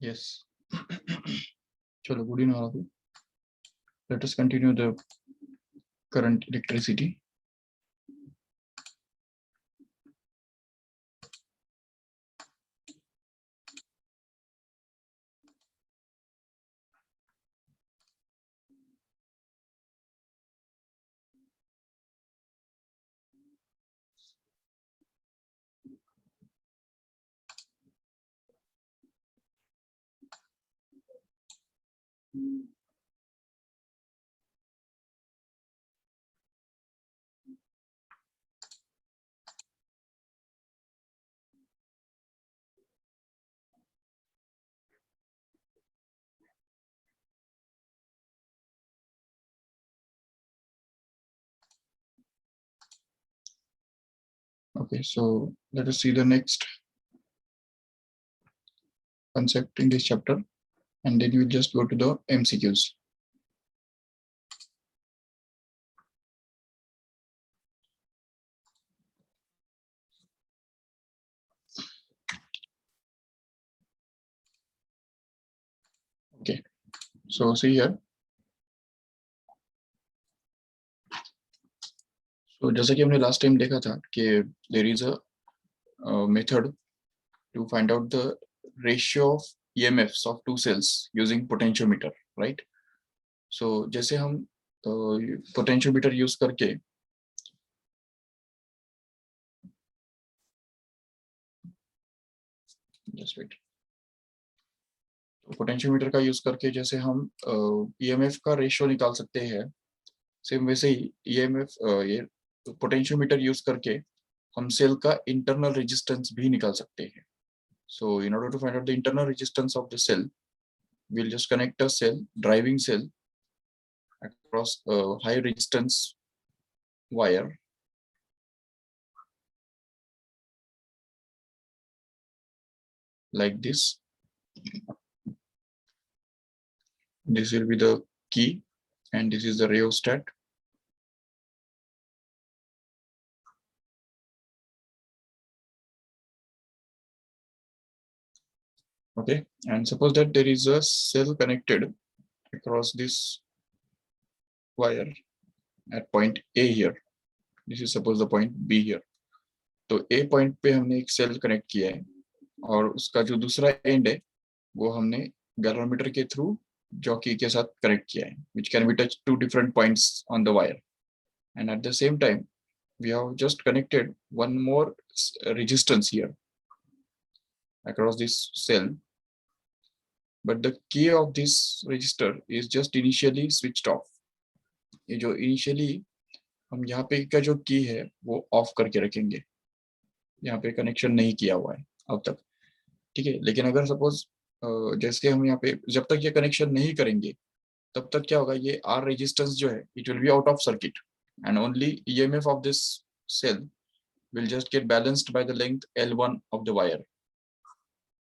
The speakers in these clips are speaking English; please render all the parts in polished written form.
Yes. Chalo, good evening, all of you. Let us continue the current electricity. Okay, so let us see the next concept in this chapter, and then we'll just go to the MCQs. Okay, so see here. So जैसा कि हमने last time देखा था कि there is a method to find out the ratio of EMFs of two cells using potentiometer, right? So जैसे हम potentiometer use करके just wait. Potentiometer का यूज करके जैसे हम ईएमएफ का रेशियो निकाल सकते हैं, सेम वैसे ही ईएमएफ ये पोटेंशियोमीटर यूज करके हम सेल का इंटरनल रेजिस्टेंस भी निकाल सकते हैं. So in order to find out the internal resistance of the cell, we'll just connect a cell, driving cell, across a high resistance wire like this. This will be the key and this is the rheostat. Okay, and suppose that there is a cell connected across this wire at point A here. This is suppose the point B here. तो A point पे हमने एक cell connect किया है और उसका जो दूसरा एंड है वो हमने गैल्वेनोमीटर के थ्रू जॉकी के साथ कनेक्ट किया है, which can be touched two different points on the wire, and at the same time we have just connected one more resistance here across this cell, but the key of this resistor is just initially switched off. ये जो initially हम यहाँ पे का जो की है वो ऑफ करके रखेंगे, यहाँ पे कनेक्शन नहीं किया हुआ है अब तक, ठीक है. लेकिन अगर सपोज जैसे हम यहाँ पे जब तक ये कनेक्शन नहीं करेंगे तब तक क्या होगा, ये आर रेजिस्टेंस जो है it will be out of circuit and only EMF of this cell will just get balanced by the length L1 of the wire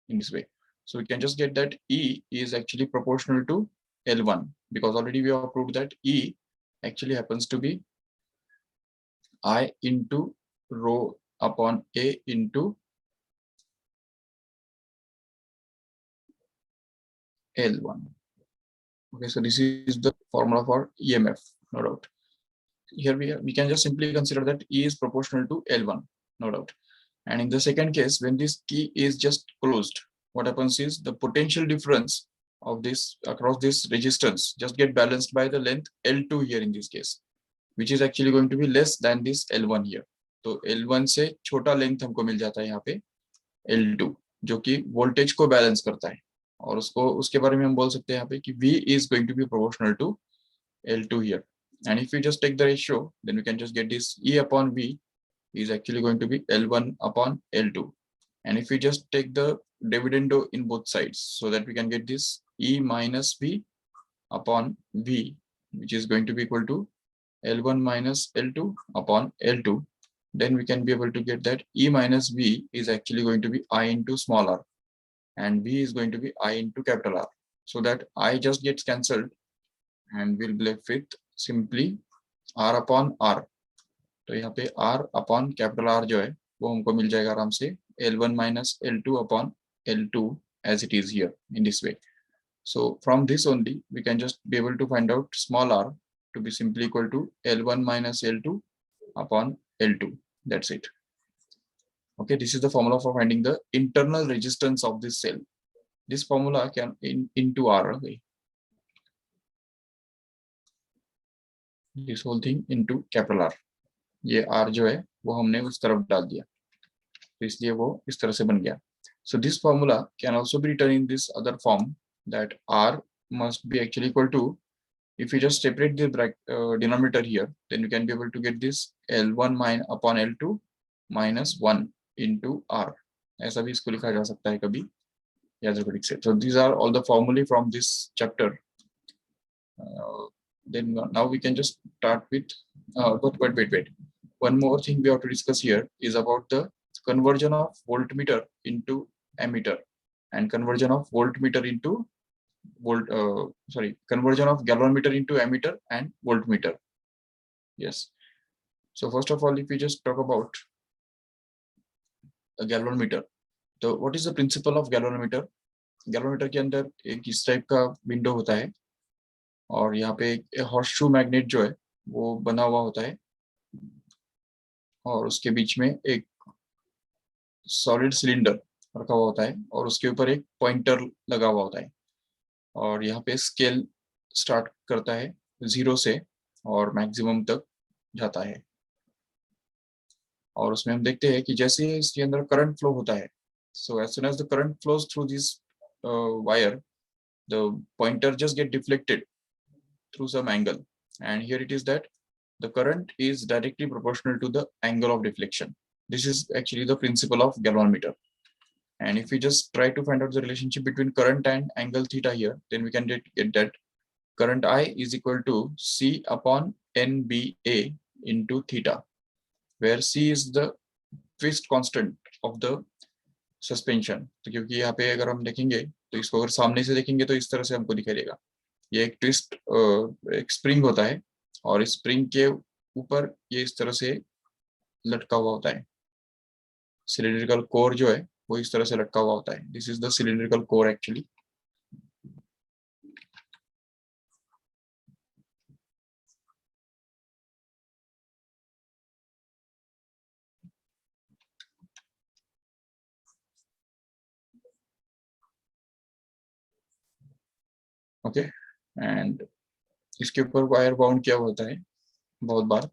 in this way. So we can just get that E is actually proportional to L1 because already we have proved that E actually happens to be I into rho upon A into L1. Okay, so this is the formula for EMF, no doubt. Here we can just simply consider that E is proportional to L1, no doubt. And in the second case, when this key is just closed, what happens is the potential difference of this across this resistance just get balanced by the length L2 here in this case, which is actually going to be less than this L1 here. तो L1 से छोटा length हमको मिल जाता है यहाँ पे L2, जो कि वोल्टेज को बैलेंस करता है, और उसको उसके बारे में हम बोल सकते हैं यहाँ पे कि V is going to be proportional to L2 here. And if we just take the ratio, then we can just get this E upon V is actually going to be L1 upon L2. And if we just take the dividendo in both sides, so that we can get this E minus V upon V, which is going to be equal to L1 minus L2 upon L2. Then we can be able to get that E minus V is actually going to be I into small r and V is going to be I into capital R. So that I just gets cancelled and we'll be left with simply R upon R. तो यहाँ पे R upon capital R जो है वो हमको मिल जाएगा आराम से L1 minus L2 upon L2 as it is here in this way. So from this only, we can just be able to find out small r to be simply equal to L1 minus L2 upon L2. That's it. Okay, this is the formula for finding the internal resistance of this cell. This formula can into R. Okay. This whole thing into capital R. ये R जो है वो हमने उस तरफ डाल दिया, तो इसलिए वो इस तरह से बन गया. So this formula can also be written in this other form, that R must be actually equal to, if you just separate the denominator here, then you can be able to get this L1 upon L2 minus 1 into R. ऐसा भी इसको लिखा जा सकता है कभी यादृच्छिक से. So these are all the formulae from this chapter. Then now we can just start with wait. One more thing we have to discuss here is about the conversion of voltmeter into ammeter and conversion of voltmeter into conversion of galvanometer into ammeter and voltmeter. Yes. So first of all, if we just talk about a galvanometer, so what is the principle of galvanometer? Galvanometer के अंदर एक इस type का window होता है और यहाँ पे एक हॉर्सशू मैग्नेट जो है वो बना हुआ होता है और उसके बीच में एक सॉलिड सिलेंडर रखा हुआ होता है और उसके ऊपर एक पॉइंटर लगा हुआ होता है और यहाँ पे स्केल स्टार्ट करता है 0 से और मैक्सिमम तक जाता है और उसमें हम देखते हैं कि जैसे इसके अंदर करंट फ्लो होता है, so as soon as the current flows through this wire, the pointer just get deflected through some angle, and here it is that the current is directly proportional to the angle of deflection. This is actually the principle of galvanometer. And if we just try to find out the relationship between current and angle theta here, then we can get that current I is equal to C upon NBA into theta, where C is the twist constant of the suspension. तो क्योंकि यहाँ पे अगर हम देखेंगे तो इसको अगर सामने से देखेंगे तो इस तरह से हमको दिखाई देगा. ये एक ट्विस्ट एक स्प्रिंग होता है और इस स्प्रिंग के ऊपर ये इस तरह से लटका हुआ होता है. सिलिंड्रिकल कोर जो है वो इस तरह से लटका हुआ होता है. This is the cylindrical core actually. Okay, and इसके ऊपर वायर बाउंड किया होता है बहुत बार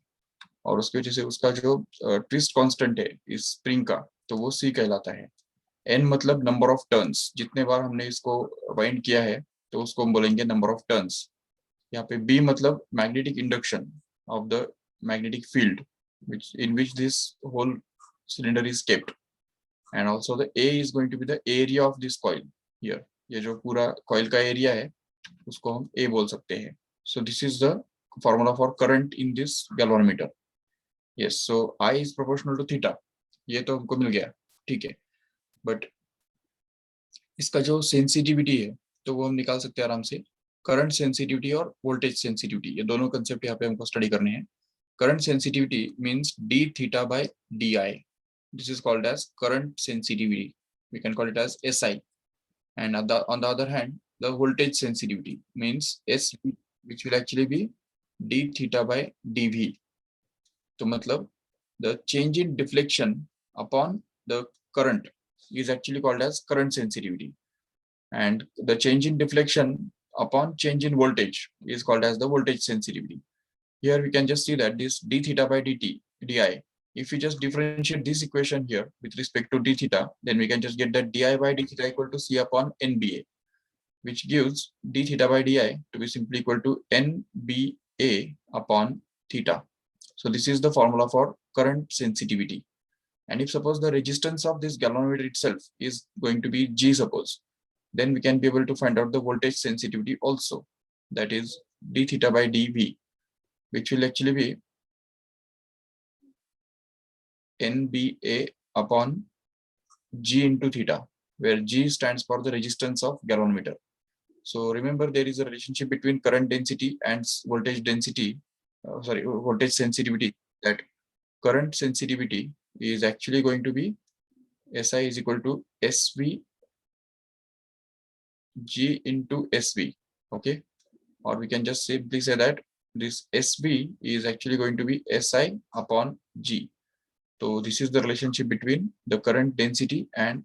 और उसकी वजह से उसका जो ट्विस्ट कांस्टेंट है इस स्प्रिंग का, तो वो C कहलाता है. N मतलब नंबर ऑफ टर्न्स, जितने बार हमने इसको वाइंड किया है तो उसको हम बोलेंगे नंबर ऑफ टर्न्स. यहाँ पे B मतलब magnetic induction of the magnetic field in which this whole cylinder is kept, and also the A is going to be the area of this coil here. ये जो पूरा coil का area है उसको हम A बोल सकते हैं. So this is the formula for current in this galvanometer. Yes, so I is proportional to theta. ये तो हमको मिल गया, ठीक है. बट इसका जो सेंसिटिविटी है तो वो हम निकाल सकते हैं आराम से. करंट सेंसिटिविटी और वोल्टेज सेंसिटिविटी, ये दोनों कंसेप्ट यहाँ पे हमको स्टडी करने हैं. Current sensitivity means d theta by di. This is called as current sensitivity. We can call it as SI. And on the other hand, the voltage sensitivity means SV, which will actually be d theta by dV. तो मतलब the change in deflection upon the current is actually called as current sensitivity, and the change in deflection upon change in voltage is called as the voltage sensitivity. Here we can just see that this d theta by di, if we just differentiate this equation here with respect to d theta, then we can just get that di by d theta equal to C upon NBA, which gives d theta by di to be simply equal to NBA upon theta. So this is the formula for current sensitivity. And if suppose the resistance of this galvanometer itself is going to be G suppose, then we can be able to find out the voltage sensitivity also, that is d theta by dV, which will actually be NBA upon G into theta, where G stands for the resistance of galvanometer. So remember, there is a relationship between current density and voltage density, voltage sensitivity, that current sensitivity is actually going to be SI is equal to SV G into SV. Okay, or we can just simply say that this SV is actually going to be SI upon G. So this is the relationship between the current density and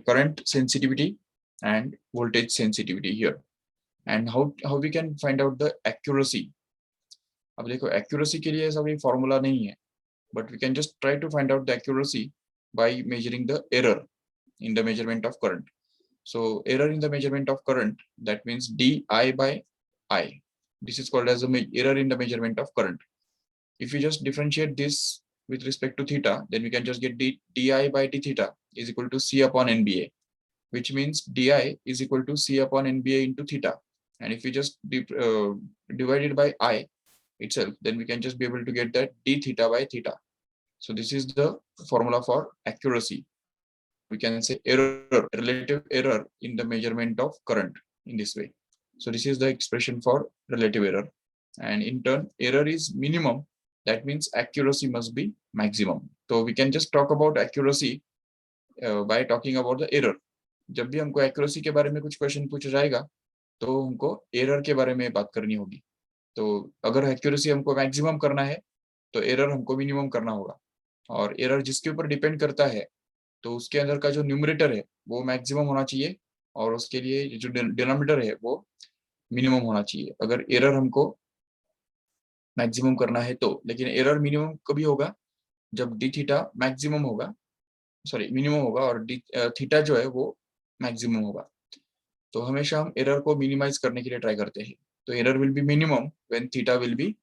current sensitivity and voltage sensitivity here. And how we can find out the accuracy. अब देखो accuracy के लिए ऐसा कोई formula नहीं है, but we can just try to find out the accuracy by measuring the error in the measurement of current. So error in the measurement of current, that means di by I. This is called as the error in the measurement of current. If you just differentiate this with respect to theta, then we can just get di by d theta is equal to C upon NBA, which means di is equal to C upon NBA into theta. And if we just divide it by I itself, then we can just be able to get that d theta by theta. So this is the formula for accuracy. We can say error, relative error in the measurement of current in this way. So this is the expression for relative error. And in turn, error is minimum. That means accuracy must be maximum. So we can just talk about accuracy by talking about the error. जब भी हमको accuracy के बारे में कुछ question पूछा जाएगा, तो हमको error के बारे में बात करनी होगी. तो अगर accuracy हमको maximum करना है, तो error हमको minimum करना होगा. और error जिसके ऊपर डिपेंड करता है, तो उसके अंदर का जो न्यूमरेटर है वो मैक्सिमम होना चाहिए और उसके लिए जो डिनोमिनेटर है वो मिनिमम होना चाहिए. अगर एरर हमको मैक्सिमम करना है तो, लेकिन एरर मिनिमम कभी होगा जब डी थीटा मैक्सिमम होगा, मिनिमम होगा और डी थीटा जो है वो मैक्सिमम होगा. तो हमेशा हम एरर को मिनिमाइज करने के लिए ट्राई करते हैं. तो error will be minimum when theta will be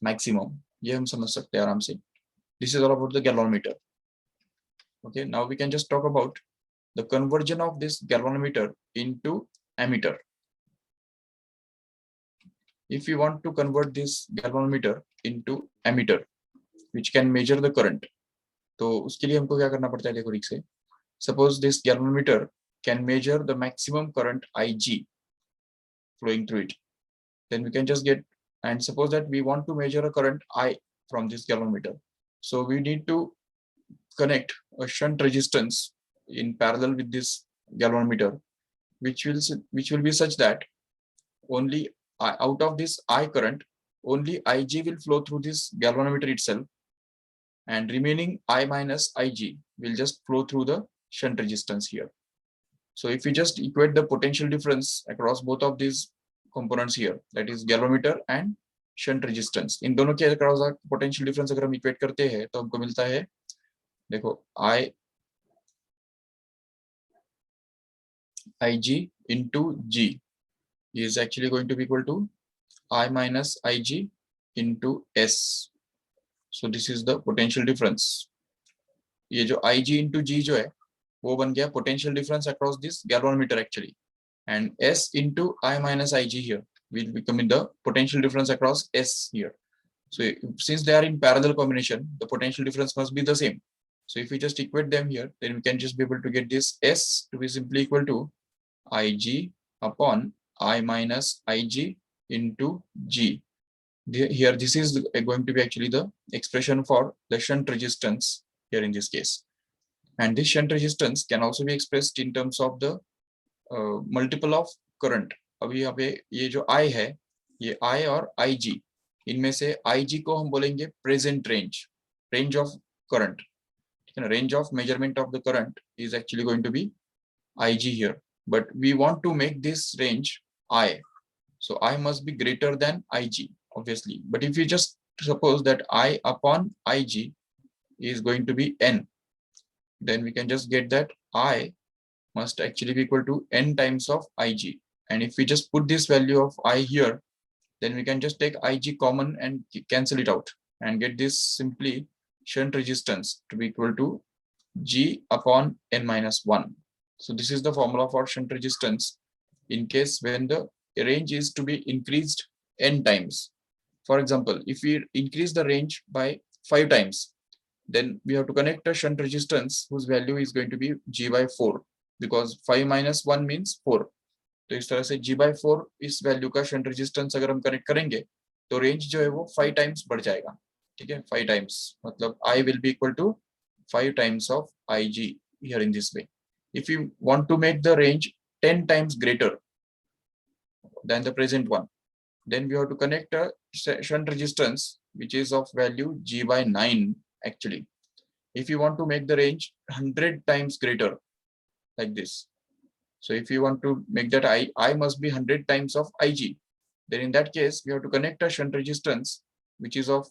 maximum. ये हम समझ सकते हैं आराम से. This is all about the galvanometer. Okay, now we can just talk about the conversion of this galvanometer into ammeter. If we want to convert this galvanometer into ammeter, which can measure the current, तो उसके लिए हमको क्या करना पड़ता है देखो ठीक से. Suppose this galvanometer can measure the maximum current IG flowing through it. Then we can just get, and suppose that we want to measure a current I from this galvanometer. So we need to connect a shunt resistance in parallel with this galvanometer, which will be such that only out of this I current, only IG will flow through this galvanometer itself, and remaining I minus IG will just flow through the shunt resistance here. So if we just equate the potential difference across both of these components here, that is galvanometer and shunt resistance, इन दोनों के across potential difference अगर हम equate करते हैं तो हमको मिलता है, देखो IG into G is actually going to be equal to I minus IG into S. So this is the potential difference. ये जो IG into G जो है वो बन गया potential difference across this galvanometer actually, and S into I minus IG here will become in the potential difference across S here. So since they are in parallel combination, the potential difference must be the same. So if we just equate them here, then we can just be able to get this S to be simply equal to IG upon I minus IG into G. Here, this is going to be actually the expression for the shunt resistance here in this case. And this shunt resistance can also be expressed in terms of the multiple of current. अभी यहाँ पे ये जो I है, ये I और IG, इनमें से IG को हम बोलेंगे present range of current. Range of measurement of the current is actually going to be IG here, but we want to make this range I, so I must be greater than IG obviously. But if you just suppose that I upon IG is going to be N, then we can just get that I must actually be equal to N times of IG. And if we just put this value of I here, then we can just take IG common and cancel it out and get this simply shunt resistance to be equal to G upon N minus 1. So this is the formula for shunt resistance in case when the range is to be increased N times. For example, if we increase the range by 5 times, then we have to connect a shunt resistance whose value is going to be G by 4, because 5 minus 1 means 4. तो इस तरह से G by 4 इस value का shunt resistance अगर हम connect करेंगे तो रेंज जो है वो 5 टाइम्स बढ़ जाएगा. ठीक है, 5 टाइम्स मतलब I will be equal to 5 times of IG here in this way. If you want to make the range 10 times greater, than the present one. Then we have to connect a shunt resistance which is of value G by 9 actually. If you want to make the range 100 times greater like this. So if you want to make that I must be 100 times of IG, then in that case we have to connect a shunt resistance which is of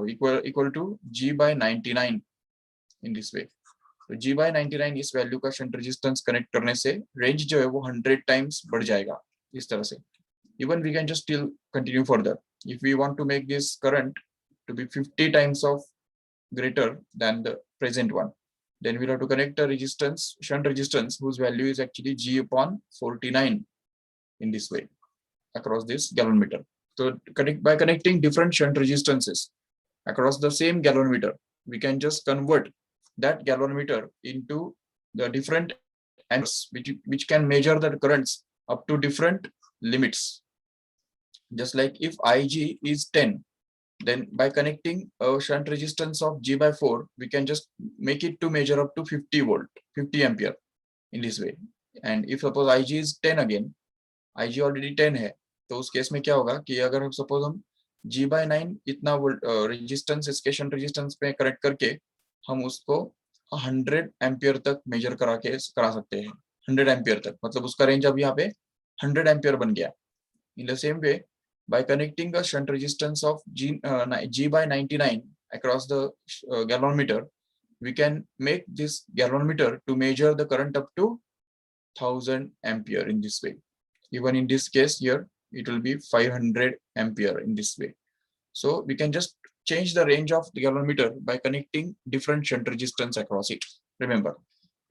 equal to G by 99 in this way. तो G by 99 इस value का shunt resistance connect करने से range जो है वो 100 times बढ़ जाएगा इस तरह से. Even we can just still continue further. If we want to make this current to be 50 times of greater than the present one, then we'll have to connect a resistance, shunt resistance, whose value is actually G upon 49 in this way across this galvanometer. So by connecting different shunt resistances across the same galvanometer, we can just convert that galvanometer into the different amps which can measure the currents up to different limits. Just like if IG is 10, then by connecting a shunt resistance of G by 4, we can just make it to measure up to 50 volt, 50 ampere in this way. And if suppose IG is 10 again, IG already 10 है, तो उस case में क्या होगा कि अगर हम suppose हम G by 9 इतना resistance इसके shunt resistance पे कनेक्ट करके हम उसको 100 एम्पियर तक मेजर करा सकते हैं. 100 एम्पियर तक मतलब उसका रेंज अब यहाँ पे 100 एम्पियर बन गया. In the same way, by connecting a shunt resistance of G by 99 across the galvanometer, we can make this galvanometer to measure the current up to 1000 ampere in this way. Even in this case here, it will be 500 ampere in this way. So we can just change the range of the galvanometer by connecting different shunt resistance across it. Remember,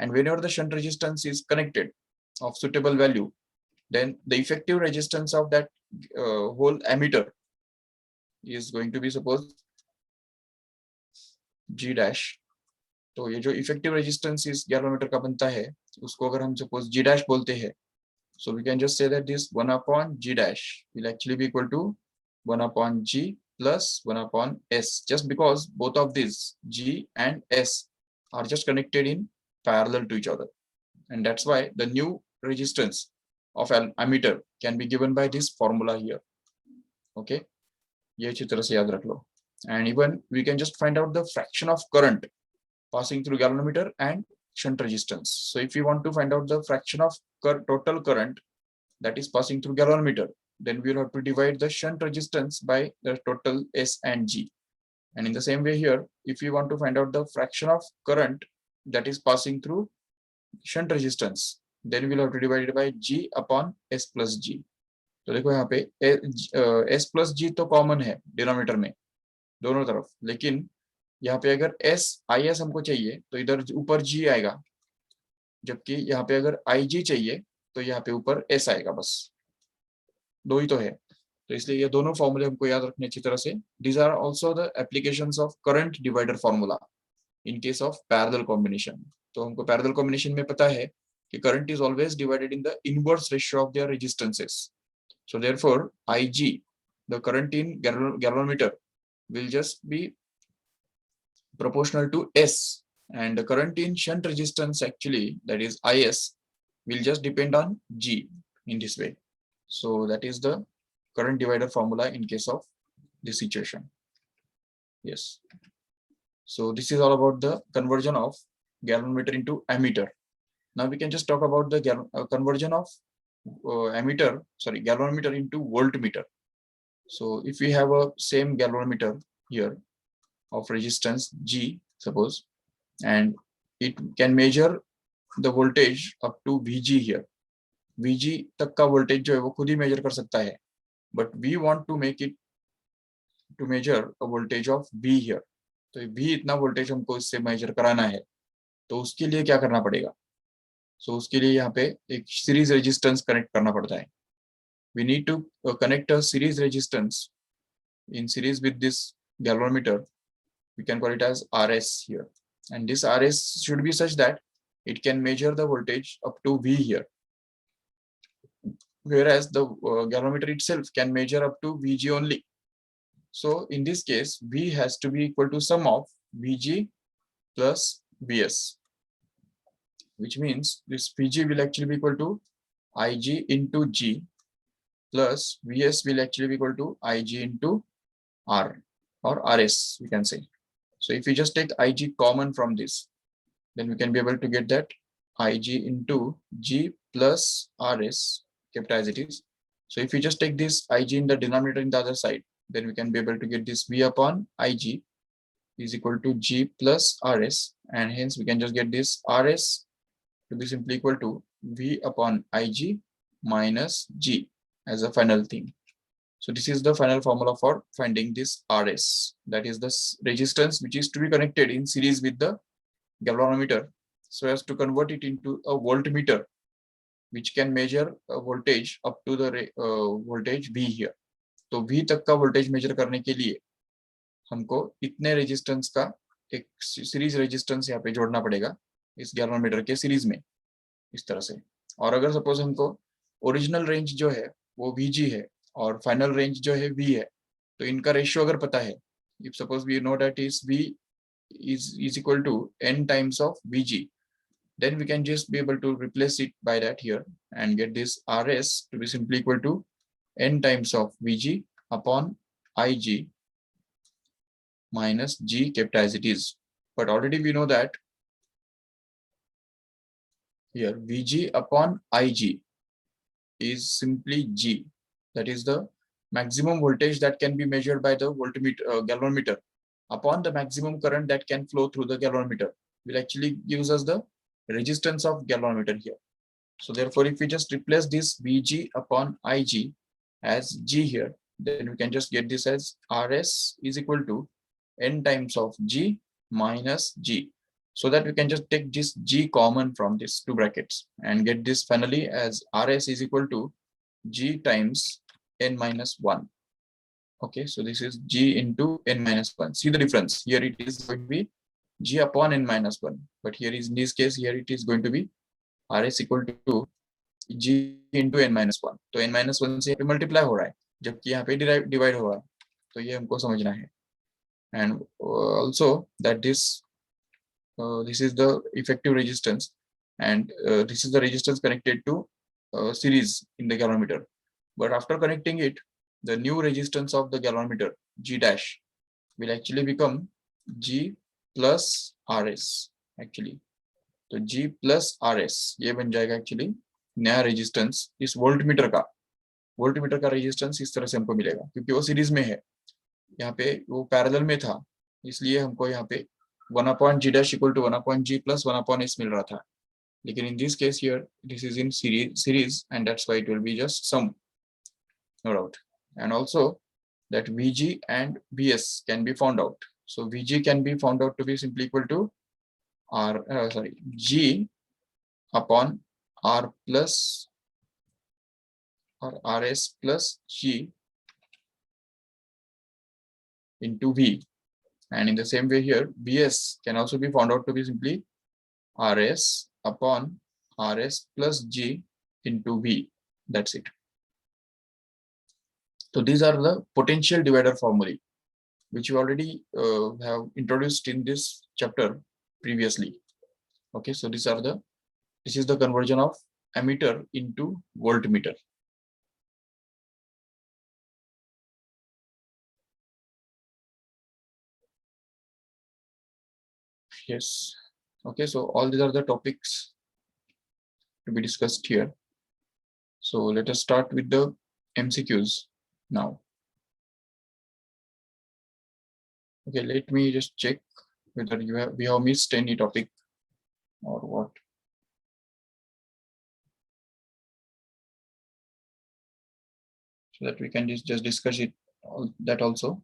and whenever the shunt resistance is connected of suitable value, then the effective resistance of that whole ammeter is going to be suppose G dash. तो ये जो effective resistance इस galvanometer का बनता है, उसको अगर हम suppose G dash बोलते हैं, so we can just say that this 1 upon G dash will actually be equal to 1 upon G plus 1 upon S, just because both of these G and S are just connected in parallel to each other, and that's why the new resistance of an ammeter can be given by this formula here. Okay, ये अच्छी तरह से याद रख लो. And even we can just find out the fraction of current passing through galvanometer and shunt resistance. So if you want to find out the fraction of total current that is passing through galvanometer, then we will have to divide the shunt resistance by the total S and G. And in the same way here, if you want to find out the fraction of current that is passing through shunt resistance, then we'll have to divide it by G upon S plus G. तो देखो यहाँ पे S plus G तो common है denominator में दोनों तरफ, लेकिन यहाँ पे अगर IS हमको चाहिए तो इधर ऊपर G आएगा, जबकि यहाँ पे अगर IG चाहिए तो यहाँ पे ऊपर S आएगा. बस दो ही तो है, तो इसलिए ये दोनों फॉर्मूले हमको याद रखने अच्छी तरह से. These are also the applications of current divider formula in case of parallel combination. तो हमको parallel combination में पता है कि current is always divided in the inverse ratio of their resistances. So therefore, IG, the current in galvanometer, will just be proportional to S, and the current in shunt resistance actually, that is IS, will just depend on G in this way. So that is the current divider formula in case of this situation. Yes. So this is all about the conversion of galvanometer into ammeter. Now we can just talk about the conversion of galvanometer into voltmeter. So if we have a same galvanometer here of resistance G, suppose, and it can measure the voltage up to VG here. VG तक का voltage जो है वो खुद ही measure कर सकता है, but we want to make it to measure a voltage of V here. तो V इतना voltage हमको इससे measure कराना है, तो उसके लिए क्या करना पड़ेगा? So उसके लिए यहाँ पे एक series resistance connect करना पड़ता है. We need to connect a series resistance in series with this galvanometer. We can call it as RS here, and this RS should be such that it can measure the voltage up to V here, whereas the galvanometer itself can measure up to VG only. So in this case, V has to be equal to sum of VG plus VS, which means this VG will actually be equal to IG into G plus Vs will actually be equal to Ig into R or Rs, we can say. So if we just take Ig common from this, then we can be able to get that Ig into G plus Rs, kept as it is. So if we just take this Ig in the denominator in the other side, then we can be able to get this V upon Ig is equal to G plus Rs, and hence we can just get this Rs to be simply equal to V upon Ig minus G as a final thing. So this is the final formula for finding this Rs, that is the resistance which is to be connected in series with the galvanometer, so as to convert it into a voltmeter which can measure a voltage up to the voltage V here. तो V तक का voltage measure करने के लिए हमको इतने resistance का एक सीरीज रेजिस्टेंस यहाँ पे जोड़ना पड़ेगा इस गैल्वेनोमीटर के सीरीज में, इस तरह से. और अगर सपोज हमको ओरिजिनल रेंज जो है वो Vg है और फाइनल रेंज जो है V है, तो इनका रेशियो अगर पता है, if suppose we know that is V is equal to n times of Vg, then we can just be able to replace it by that here and get this Rs to be simply equal to n times of Vg upon Ig minus G kept as it is. But already we know that here Vg upon Ig is simply G, that is the maximum voltage that can be measured by the voltmeter galvanometer upon the maximum current that can flow through the galvanometer, will actually gives us the resistance of galvanometer here. So therefore, if we just replace this Vg upon Ig as G here, then we can just get this as Rs is equal to n times of G minus G, so that we can just take this G common from these two brackets and get this finally as Rs is equal to G times n minus 1. Okay, so this is G into n minus 1. See the difference. Here it is going to be G upon n minus 1. But here is in this case, here it is going to be Rs equal to G into n minus 1. तो n minus 1 से यहाँ पे multiply हो रहा है, जबकि यहाँ पे divide हो रहा है. तो ये हमको समझना है. And also that this is the effective resistance, and this is the resistance connected to series in the galvanometer. But after connecting it, the new resistance of the galvanometer G dash will actually become G plus Rs actually. तो G plus Rs ये बन जाएगा actually नया resistance इस voltmeter का resistance इस तरह से हमको मिलेगा, क्योंकि वो सीरीज में है. यहाँ पे वो पैरेलल में था, इसलिए हमको यहाँ पे 1 upon G dash equal to 1 upon G plus 1 upon S मिल रहा था. लेकिन in this case here this is in series and that's why it will be just sum, no doubt. And also that Vg and Vs can be found out. So Vg can be found out to be simply equal to G upon R plus or Rs plus G into V. And in the same way here, Vs can also be found out to be simply Rs upon Rs plus G into V. That's it. So these are the potential divider formulae, which we already have introduced in this chapter previously. Okay, so this is the conversion of ammeter into voltmeter. Yes. Okay, so all these are the topics to be discussed here. So let us start with the MCQs now. Okay, let me just check whether we have missed any topic or what. So that we can just discuss it that also.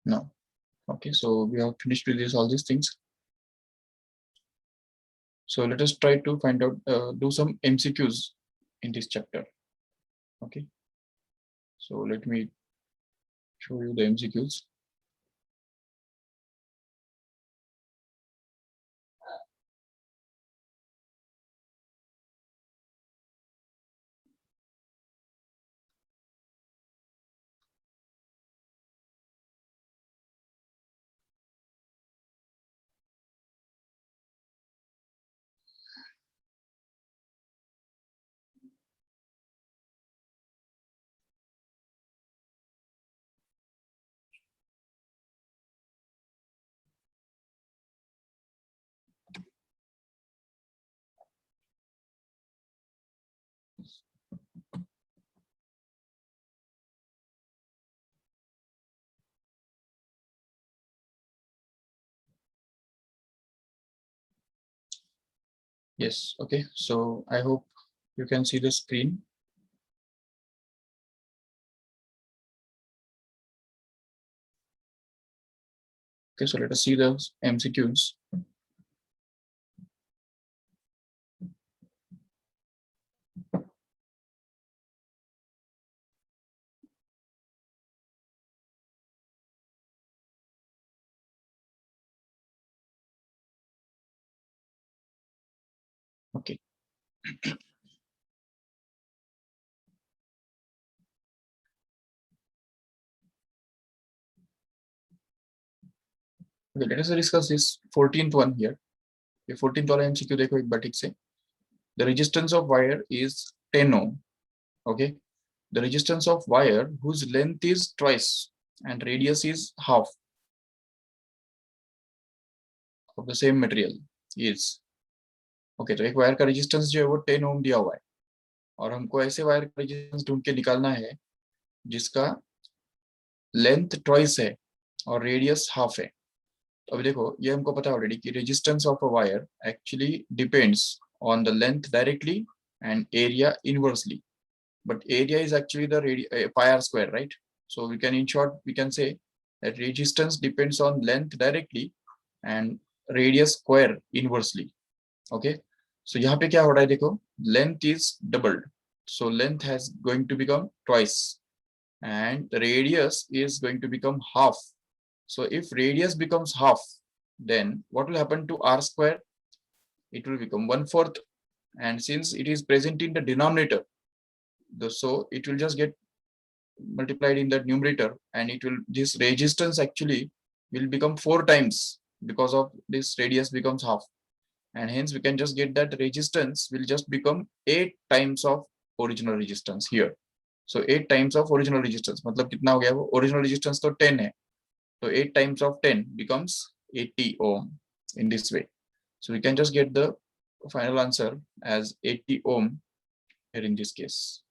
No. Okay, so we have finished with all these things. So let us try to find out, do some MCQs in this chapter. Okay. So let me show you the MCQs. Yes. Okay. So I hope you can see the screen. Okay. So let us see the MCQs. Okay. Okay, let us discuss this 14th one here. The 14th वाला MCQ देखो एक बार ठीक से. The resistance of wire is 10 ohm. Okay. The resistance of wire whose length is twice and radius is half of the same material is. Okay, तो एक wire का resistance जो है वो 10 ओम दिया हुआ है और हमको ऐसे वायर का रेजिस्टेंस ढूंढ के निकालना है जिसका लेंथ ट्वाइस है और रेडियस हाफ है. तो अभी देखो ये हमको पता है ऑलरेडी कि resistance of a wire actually depends on the length directly and area inversely, but area is actually the pi r square, right? So we can, in short, we can say that resistance depends on length directly and radius square inversely. Okay, so यहाँ पे क्या हो रहा है देखो, length is doubled, so length has going to become twice and the radius is going to become half. So if radius becomes half, then what will happen to r square? It will become 1/4, and since it is present in the denominator, so it will just get multiplied in the numerator, and it will, this resistance actually will become 4 times because of this radius becomes half, and hence we can just get that resistance will just become 8 times of original resistance here. So 8 times of original resistance मतलब कितना हो गया वो, original resistance तो 10 है, so 8 times of 10 becomes 80 ohm in this way. So we can just get the final answer as 80 ohm here in this case.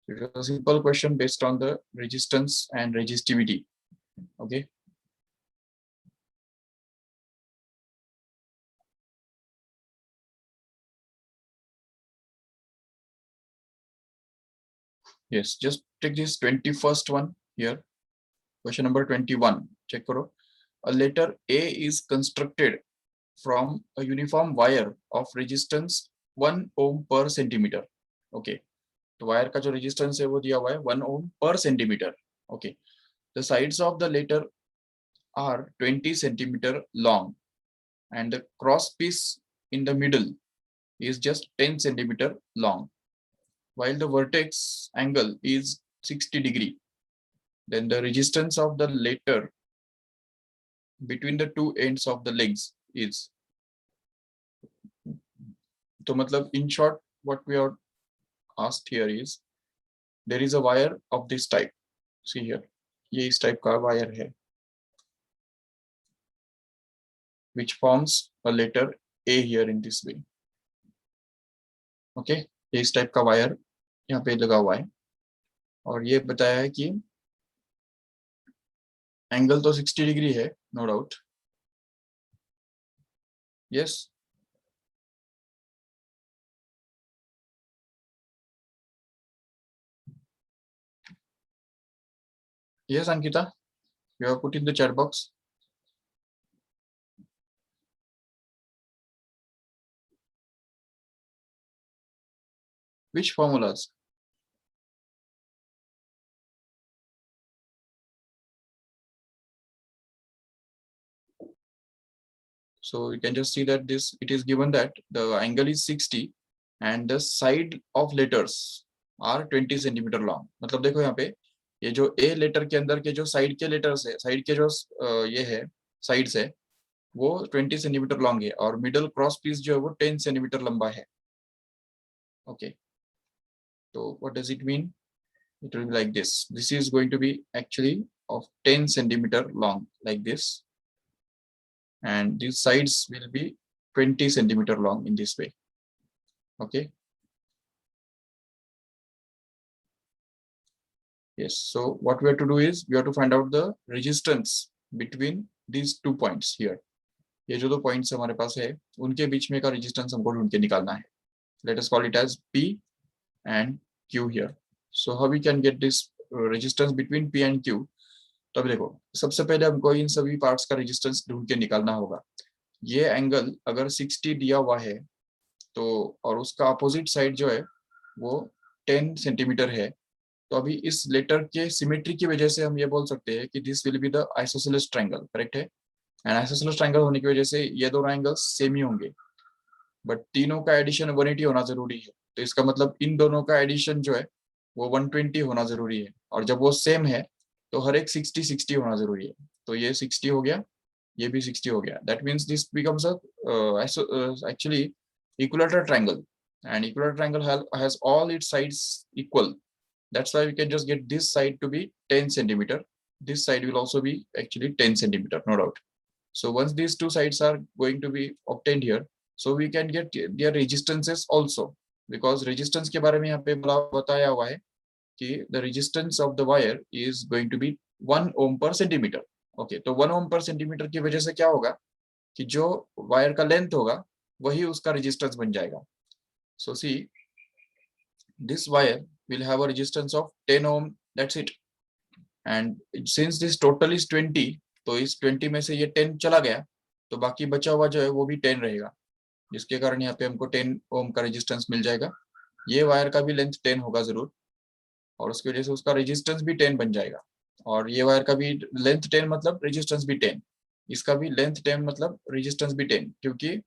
It was a simple question based on the resistance and resistivity. Okay. Yes, just take this 21st one here. Question number 21. Check karo. A letter A is constructed from a uniform wire of resistance 1 ohm per centimeter. Okay. तो wire का जो resistance है वो दिया हुआ है 1 ohm per centimeter. Okay. The sides of the letter are 20 centimeter long and the cross piece in the middle is just 10 centimeter long, while the vertex angle is 60 degree. Then the resistance of the letter between the two ends of the legs is. So matlab, in short, what we are asked here is, there is a wire of this type. See here, ये इस type का wire है, which forms a letter A here in this way. Okay, ये इस type का wire यहाँ पे लगा हुआ है और ये बताया है कि एंगल तो 60 डिग्री है, no doubt. Yes, yes Ankita. You have put in the chat box. Which formulas? So you can just see that this, it is given that the angle is 60 and the side of letters are 20 centimeter long. मतलब देखो यहाँ पे ये जो A letter के अंदर के जो साइड के लेटर्स है, साइड के जो ये है साइड्स है, वो 20 सेंटीमीटर लॉन्ग है और मिडल क्रॉस पीस जो है वो 10 सेंटीमीटर लंबा है. ओके, तो what does it mean? It will be like this. This is going to be actually of 10 centimeter long like this, and these sides will be 20 centimeter long in this way. Okay. Yes. So what we have to do is we have to find out the resistance between these 2 points here. ये जो 2 points हमारे पास है उनके बीच में का resistance हमको ढूंढ के निकालना है. Let us call it as P and Q here. So how we can get this resistance between P and Q? तो अभी देखो, सबसे पहले हमको इन सभी पार्ट्स का रेजिस्टेंस ढूंढ के निकालना होगा. ये एंगल अगर 60 दिया हुआ है तो, और उसका अपोजिट साइड जो है वो 10 सेंटीमीटर है, तो अभी इस लेटर के सिमेट्री की वजह से हम ये बोल सकते हैं कि this will be the isosceles triangle. Correct है? एंड आइसोसेलेस ट्रायंगल होने की वजह से ये दोनों एंगल्स सेम ही होंगे, बट तीनों का एडिशन 180 होना जरूरी है. तो इसका मतलब इन दोनों का एडिशन जो है वो 120 होना जरूरी है, और जब वो सेम है तो हर एक 60-60 होना जरूरी है. तो ये 60 हो गया, ये भी 60 हो गया. That means this becomes actually equilateral triangle, and equilateral triangle has all its sides equal. That's why we can just get this side to be 10 centimeter. This side will also be actually 10 centimeter, no doubt. So once these two sides are going to be obtained here, so we can get their resistances also, because resistance के बारे में यहाँ पे बताया हुआ है कि the resistance of the wire is going to be 1 ohm per centimeter. Okay, तो 1 ohm per centimeter की वजह से क्या होगा कि जो वायर का लेंथ होगा वही उसका रेजिस्टेंस बन जाएगा. So see, this wire will have a resistance of 10 ohm. That's it. And since this total is 20, तो इस 20 में से ये 10 चला गया, तो बाकी बचा हुआ जो है वो भी 10 रहेगा, जिसके कारण यहाँ पे हमको 10 ओम का रेजिस्टेंस मिल जाएगा. ये वायर का भी लेंथ 10 होगा जरूर, और उसकी वजह से उसका रेजिस्टेंस भी 10 बन जाएगा. और ये वायर का भी लेंथ 10 मतलब रेजिस्टेंस भी 10, इसका भी लेंथ 10 मतलब रेजिस्टेंस भी 10, क्योंकि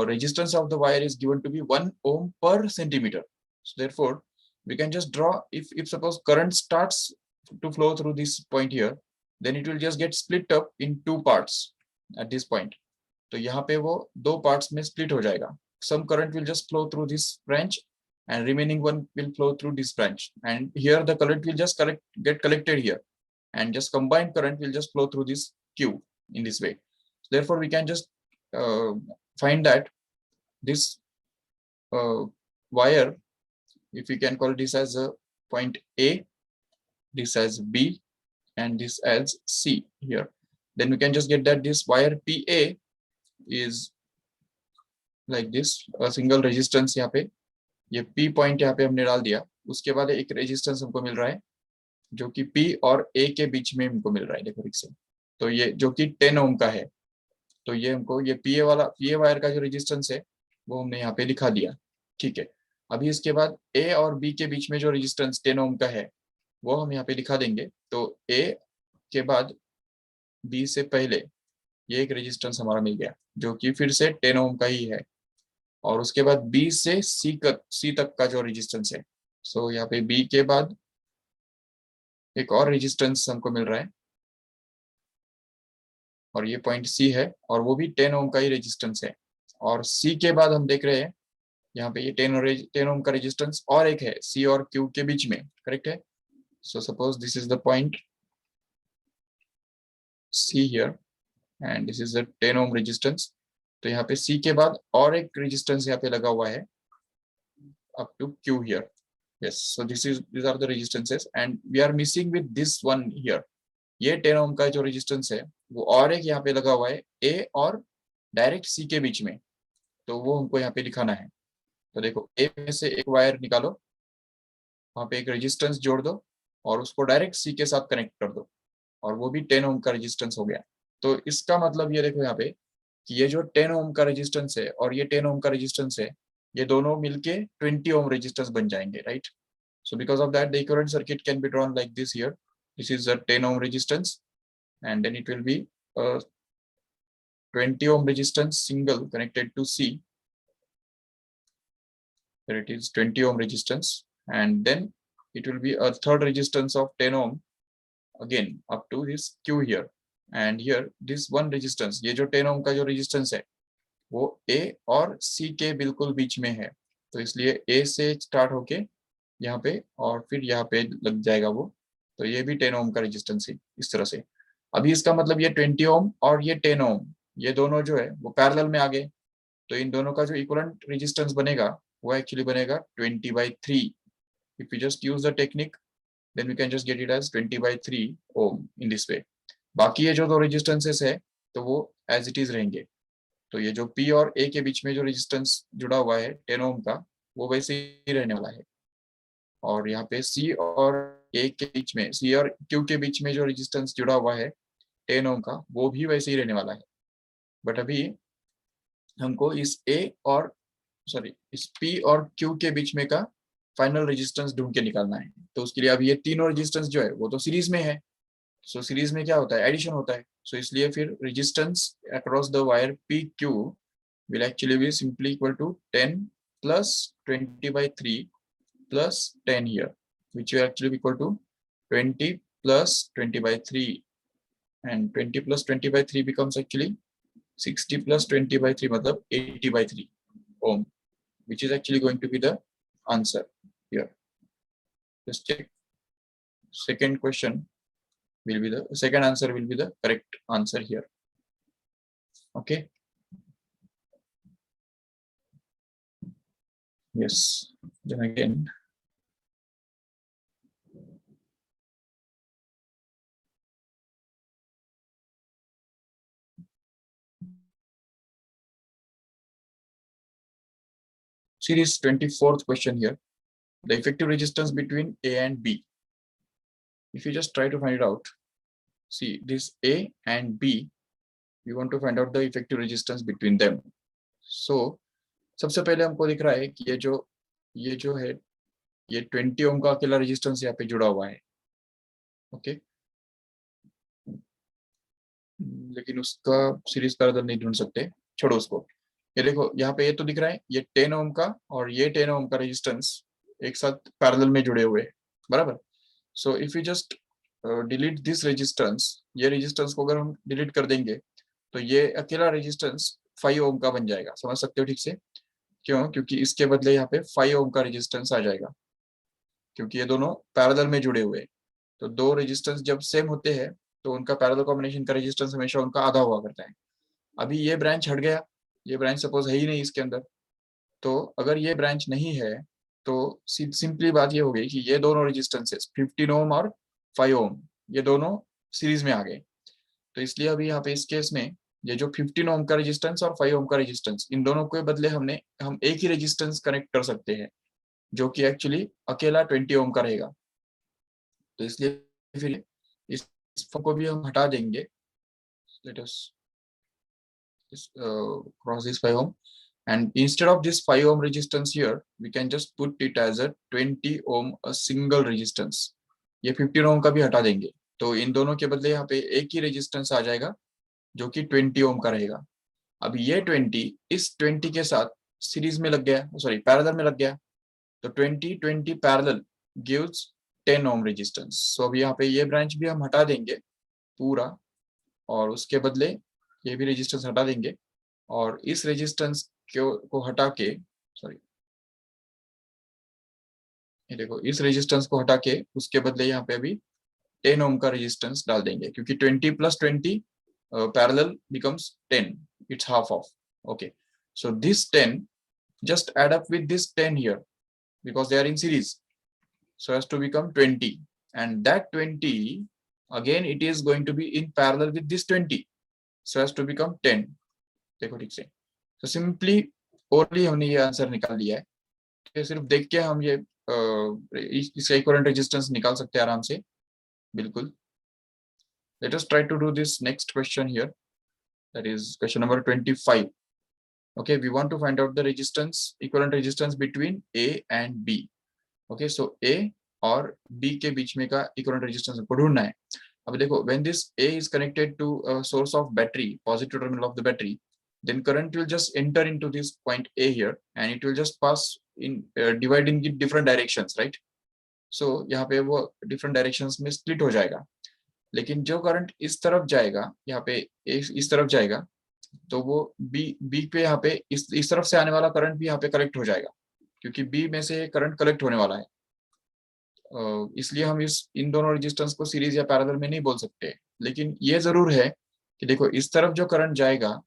resistance of the wire is given to be 1 ohm per centimeter. So therefore we can just draw, if suppose current starts to flow through this point here, then it will just get split up in 2 parts at this point. तो यहाँ पे वो 2 parts में split हो जाएगा. Some current will just flow through this branch and remaining one will flow through this branch, and here the current will just get collected here, and just combined current will just flow through this Q in this way. So therefore we can just find that this wire, if we can call this as a point A, this as B, and this as C here, then we can just get that this wire PA is like this, a single resistance. यहाँ पे ये P point यहाँ पे हमने डाल दिया, उसके बाद एक resistance हमको मिल रहा है जो कि P और A के बीच में हमको मिल रहा है. देखो ठीक से, तो ये जो कि 10 ओम का है, तो ये हमको ये PA वायर का जो रेजिस्टेंस है वो हमने यहाँ पे लिखा दिया. ठीक है, अभी इसके बाद A और B के बीच में जो रेजिस्टेंस 10 ओम का है वो हम यहाँ पे लिखा देंगे. तो A के बाद B से पहले ये एक रेजिस्टेंस हमारा मिल गया जो कि फिर से 10 ओम का ही है, और उसके बाद B से C तक का जो रेजिस्टेंस है, सो यहाँ पे B के बाद एक और रेजिस्टेंस हमको मिल रहा है, और ये पॉइंट C है, और वो भी 10 ओम का ही रेजिस्टेंस है. और C के बाद हम देख रहे हैं यहाँ पे ये 10 ओम का रेजिस्टेंस और एक है C और Q के बीच में. करेक्ट है? So suppose this is the point C here, and this is the 10 ohm resistance. तो यहाँ पे C के बाद और एक रेजिस्टेंस यहाँ पे लगा हुआ है up to Q here. yes, so these are the resistances, and we are missing with this one here. ये 10 ओम का जो रेजिस्टेंस है वो और एक यहाँ पे लगा हुआ है A और डायरेक्ट C के बीच में, तो वो हमको यहाँ पे दिखाना है. तो देखो, A में से एक वायर निकालो, वहां पे एक रेजिस्टेंस जोड़ दो और उसको डायरेक्ट C के साथ कनेक्ट कर दो. और वो भी 10 ओम का रेजिस्टेंस हो गया। तो इसका मतलब ये देखो यहाँ पे कि ये जो 10 ओम का रेजिस्टेंस है और ये 10 ओम का रेजिस्टेंस है, ये दोनों मिलके 20 ओम रेजिस्टेंस बन जाएंगे, right? So because of that, the equivalent circuit can be drawn like this here. This is a 10 ohm resistance, and then it will be a 20 ohm resistance single connected to C. There it is 20 ohm resistance, and then it will be a third resistance of 10 ohm again up to this Q here. And here this one resistance, ये जो 10 ohm का जो resistance है वो A और C के बिल्कुल बीच में है, तो इसलिए A से स्टार्ट होके यहाँ पे और फिर यहाँ पे लग जाएगा वो, तो ये भी 10 ओम का रेजिस्टेंस है इस तरह से। अभी इसका मतलब ये 20 ओम और ये 10 ओम ये दोनों जो है वो पैरेलल में आ गए, तो इन दोनों का जो इक्विवेलेंट रेजिस्टेंस बनेगा वो एक्चुअली बनेगा 20/3। If you just use the technique then we can just get it as 20/3 ohm in this way. बाकी ये जो दो रेजिस्टेंसेस है तो वो एज इट इज रहेंगे, तो ये जो P और A के बीच में जो रेजिस्टेंस जुड़ा हुआ है 10 ओम का वो वैसे ही रहने वाला है, और यहाँ पे C और A के बीच में, C और Q के बीच में जो रेजिस्टेंस जुड़ा हुआ है 10 ओम का वो भी वैसे ही रहने वाला है। बट अभी हमको इस इस P और Q के बीच में का फाइनल रेजिस्टेंस ढूंढ के निकालना है, तो उसके लिए अभी ये तीनों रेजिस्टेंस जो है वो तो सीरीज में है। सो सीरीज में क्या होता है, एडिशन होता है। सो इसलिए फिर resistance across the wire PQ will actually be simply equal to 10 plus 20/3 plus 10 here, which will actually be equal to 20 plus 20/3, and 20 plus 20/3 becomes actually 60 plus 20/3 matlab 80/3 ohm, which is actually going to be the answer here. Just check. Second answer will be the correct answer here. Okay. Yes. Then again, see this 24th question here. The effective resistance between A and B. If you just try to find it out, see this A and B, we want to find out the effective resistance between them. So सबसे पहले हमको दिख रहा है कि ये जो है ये 20 ओम का अकेला रेजिस्टेंस यहाँ पे जुड़ा हुआ है, ओके। लेकिन उसका सीरीज पैरेलल नहीं ढूंढ सकते, छोड़ो उसको। ये देखो यहाँ पे ये तो दिख रहा है ये 10 ओम का और ये 10 ओम का रेजिस्टेंस एक साथ पैरेलल में जुड़े हुए हैं, बराबर। So if you just delete this resistance, ये रेजिस्टेंस को अगर हम डिलीट कर देंगे तो ये अकेला रेजिस्टेंस 5 ओम का बन जाएगा, समझ सकते हो ठीक से। क्यों? क्योंकि इसके बदले यहाँ पे 5 ओम का रेजिस्टेंस आ जाएगा, क्योंकि ये दोनों पैरेलल में जुड़े हुए हैं। तो दो रेजिस्टेंस जब सेम होते हैं तो उनका पैरेलल कॉम्बिनेशन का रेजिस्टेंस हमेशा उनका आधा हुआ करता है। अभी ये ब्रांच हट गया, ये ब्रांच सपोज है ही नहीं इसके अंदर, तो अगर ये ब्रांच नहीं है तो सिंपली बात ये हो गई कि ये दोनों रेजिस्टेंसेस 15 ओम और 5 ओम ये दोनों सीरीज में आ गए। तो इसलिए अभी यहाँ पे इस केस में ये जो 15 ओम का रेजिस्टेंस और 5 ओम का रेजिस्टेंस, इन दोनों के बदले हम एक ही रेजिस्टेंस कनेक्ट कर सकते हैं जो कि एक्चुअली अकेला 20 ओम का रहेगा। तो इसलिए फिर इस को भी हम हटा देंगे। Let us cross this 5 ohm, and instead of this 5 ohm resistance here we can just put it as a 20 ohm a single resistance। ये 15 ohm का भी हटा देंगे, तो इन दोनों के बदले यहाँ पे एक ही रेजिस्टेंस आ जाएगा जो कि 20 ओम का रहेगा। अब ये 20 इस 20 के साथ सीरीज में लग गया, सॉरी पैरेलल में लग गया, तो 20 पैरेलल गिव्स 10 ओम रेजिस्टेंस। सो अब यहाँ पे ये ब्रांच भी हम हटा देंगे पूरा, और उसके बदले ये भी रेजिस्टेंस हटा देंगे, और इस रेजिस्टेंस को हटा के, सॉरी ये देखो इस रेजिस्टेंस को हटा के उसके बदले यहाँ पे अभी 10 ओम का रेजिस्टेंस डाल देंगे, क्योंकि 20 plus 20 parallel becomes 10, it's half of, okay। So this 10 just add up with this 10 here because they are in series, so as to become 20, and that 20 again it is going to be in parallel with this 20 so as to become 10। देखो ठीक से, तो simply only हमने ये answer निकाल लिया है। तो सिर्फ देख के हम ये इसका इक्विवेलेंट रेजिस्टेंस निकाल सकते हैं आराम से, बिल्कुल। Let us try to do this next question here. That is question number 25. Okay, we want to find out the resistance, equivalent resistance between A and B. Okay, so A और B के बीच में का equivalent resistance को ढूंढना है. अब देखो, when this A is connected to a source of battery, positive terminal of the battery, then current will just enter into this point A here, and it will just pass in divide in different directions, right? So यहाँ पे वो different directions में split हो जाएगा. लेकिन जो current इस तरफ जाएगा, यहाँ पे इस तरफ जाएगा, तो वो बी पे यहाँ पे इस तरफ से आने वाला करंट भी यहाँ पे कलेक्ट हो जाएगा, क्योंकि बी में से करंट कलेक्ट होने वाला है. इसलिए हम इन दोनों रेजिस्टेंस को सीरीज या पैरेलल में नहीं बोल सकते. लेकिन ये जरूर है कि देखो, इस तरफ जो करंट जाएगा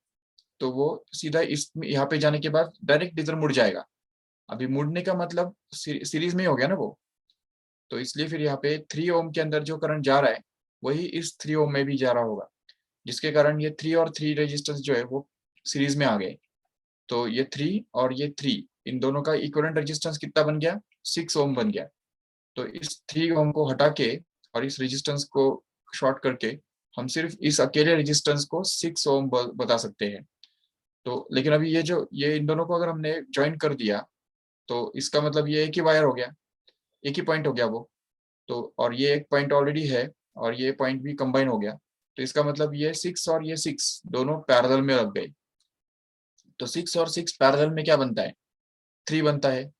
तो वो सीधा इस यहाँ पे जाने के बाद डायरेक्ट इधर मुड़ जाएगा. अभी मुड़ने का मतलब सीरीज में हो गया ना वो, तो इसलिए फिर यहाँ पे 3 ओम के अंदर जो करंट जा रहा है वही इस 3 ओम में भी जा रहा होगा, जिसके कारण ये 3 और 3 रेजिस्टेंस जो है वो सीरीज में आ गए. तो ये 3 और ये 3, इन दोनों का इक्विवेलेंट रेजिस्टेंस कितना बन गया? 6 ओम बन गया. तो इस 3 ओम को हटा के और इस रेजिस्टेंस को शॉर्ट करके हम सिर्फ इस अकेले रेजिस्टेंस को 6 ओम बता सकते हैं. तो लेकिन अभी ये इन दोनों को अगर हमने ज्वाइन कर दिया तो इसका मतलब ये एक ही वायर हो गया, एक ही पॉइंट हो गया वो. तो और ये एक पॉइंट ऑलरेडी है और ये पॉइंट भी कंबाइन हो गया, तो इसका मतलब ये 6 और ये 6 दोनों पैरेलल में लग गए. तो 6 और 6 पैरेलल में क्या बनता है? 3 बनता है.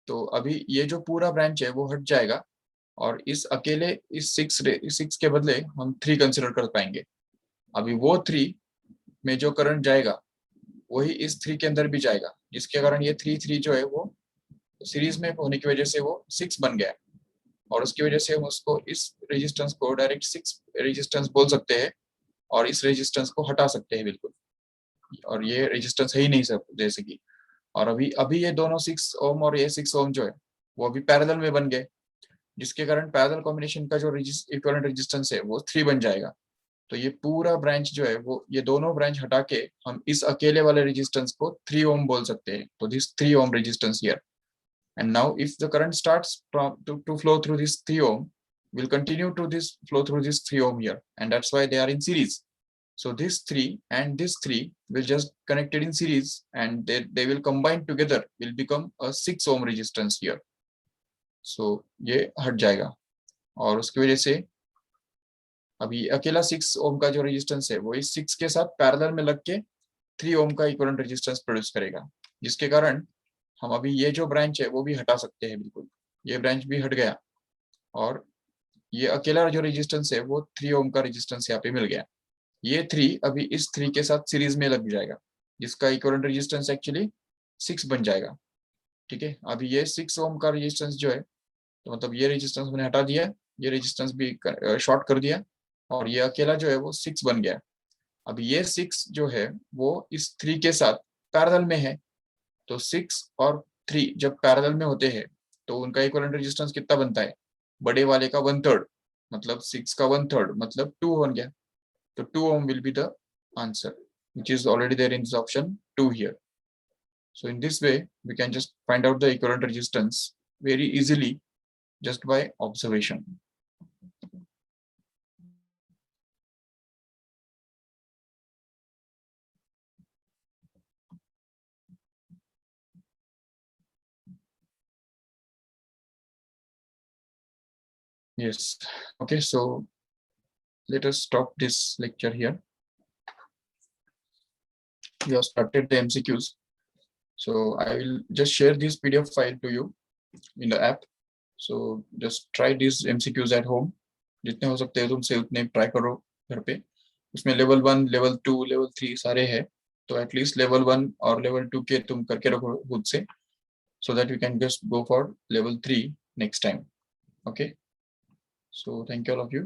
तो अभी ये जो पूरा ब्रांच है वो हट जाएगा और इस अकेले इस 6 के बदले हम 3 कंसिडर कर पाएंगे. अभी वो 3 में जो करंट जाएगा वही इस 3 के अंदर भी जाएगा, जिसके कारण ये 3 जो है वो सीरीज में होने की वजह से वो 6 बन गया. और उसकी वजह से हम उसको इस रेजिस्टेंस को डायरेक्ट 6 रेजिस्टेंस बोल सकते हैं और इस रेजिस्टेंस को हटा सकते हैं बिल्कुल. और ये रेजिस्टेंस है ही नहीं सब जैसे कि. और अभी ये दोनों 6 ओम और ये 6 ओम जो है वो अभी पैरेलल में बन गए, जिसके कारण पैरेलल कॉम्बिनेशन का जो इक्विवेलेंट रेजिस्टेंस है वो 3 बन जाएगा. तो ये पूरा ब्रांच जो है वो ये दोनों ब्रांच हटा के हम इस अकेले वाले रेजिस्टेंस को 3 ओम बोल सकते हैं. तो this 3 ohm resistance here. And now if the current starts to flow through this 3 ohm, will continue to flow through this 3 ohm here, and that's why they are in series. So this 3 and this 3 will just connected in series, and they will combine together, will become a 6 ohm resistance here. So ये हट जाएगा और उसकी वजह से अभी अकेला 6 ओम का जो रेजिस्टेंस है वो इस 6 के साथ पैरेलल में लग के 3 ओम का इक्विवेलेंट रेजिस्टेंस प्रोड्यूस करेगा, जिसके कारण हम अभी ये जो ब्रांच है वो भी हटा सकते हैं. बिल्कुल ये ब्रांच भी हट गया और ये अकेला जो रेजिस्टेंस है वो 3 ओम का रेजिस्टेंस यहाँ पे मिल गया. ये 3 अभी इस 3 के साथ सीरीज में लग जाएगा, जिसका इक्विवेलेंट रेजिस्टेंस एक्चुअली 6 बन जाएगा. ठीक है, अभी ये 6 ओम का रेजिस्टेंस जो है, तो मतलब ये रेजिस्टेंस मैंने हटा दिया, ये रेजिस्टेंस भी शॉर्ट कर दिया और ये अकेला जो है वो 6 बन गया. अभी ये 6 जो है वो इस 3 के साथ पैरेलल में है. तो 6 और 3 जब पैरेलल में होते हैं तो उनका इक्विवेलेंट रेजिस्टेंस कितना बनता है? बड़े वाले का 1/3, मतलब 6 का 1/3 मतलब 2 बन गया. तो 2 ohm will be the answer, which is already there in this option 2 here. So in this way we can just find out the equivalent resistance very easily just by observation. Yes. Okay, so let us stop this lecture here. We have started the MCQs. So I will just share this PDF file to you in the app. So just try these MCQs at home. जितने हो सकते हैं तुमसे उतने try करो घर पे. उसमें लेवल 1, लेवल 2, लेवल 3 सारे हैं. तो एटलीस्ट लेवल 1 और लेवल 2 के तुम करके रखो खुद से, so that you can just go for level 3 next time. Okay. So thank you all of you.